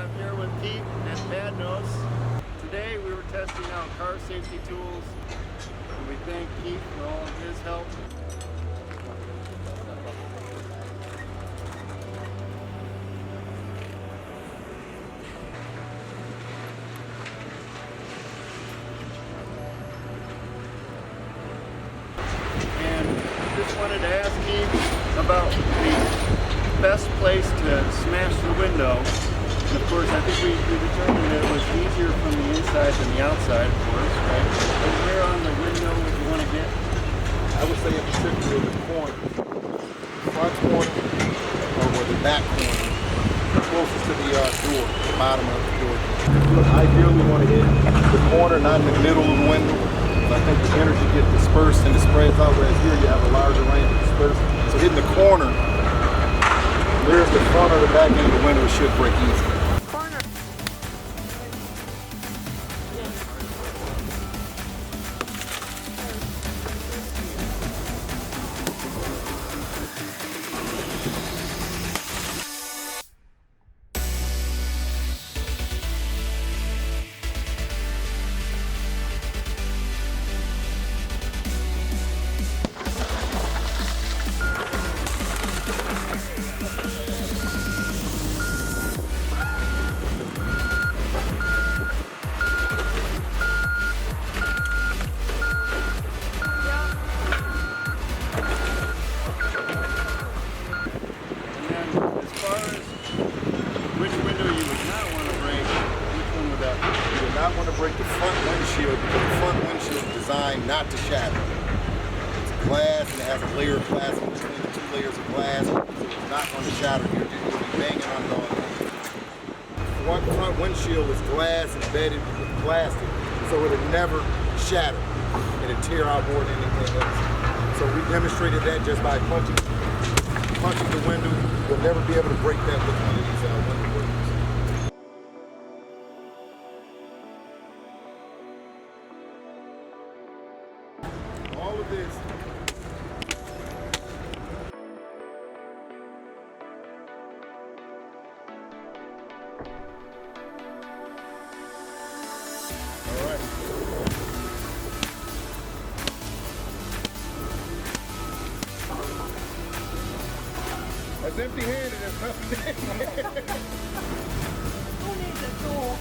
I'm here with Keith and Padnos. Today we were testing out car safety tools, and we thank Keith for all of his help. And just wanted to ask Keith about the best place to smash the window. And of course, I think we determined that it was easier from the inside than the outside, of course, right? But where on the window would you want to get? I would say in particular the corner, front corner, or the back corner, closest to the door, the bottom of the door. Look, ideally we want to hit the corner, not in the middle of the window. I think the energy gets dispersed and it spreads out, whereas here you have a larger range of dispersion. So hitting the corner, there's the front or the back end of the window, it should break easy. Not want to break the front windshield because the front windshield is designed not to shatter. It's glass and it has a layer of glass in between the two layers of glass, so it's not going to shatter. You'll be banging on the front windshield is glass embedded with plastic, so it'll never shatter. It'll tear out more than anything else. So we demonstrated that just by punching the window. You'll never be able to break that with one of these window breakers. All of this. All right. That's empty-handed. There's nothing in there. Who needs a tool?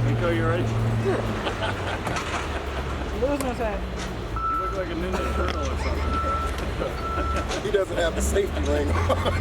Nico, you ready? Lose my side. You look like a Ninja Turtle or something. He doesn't have the safety ring on.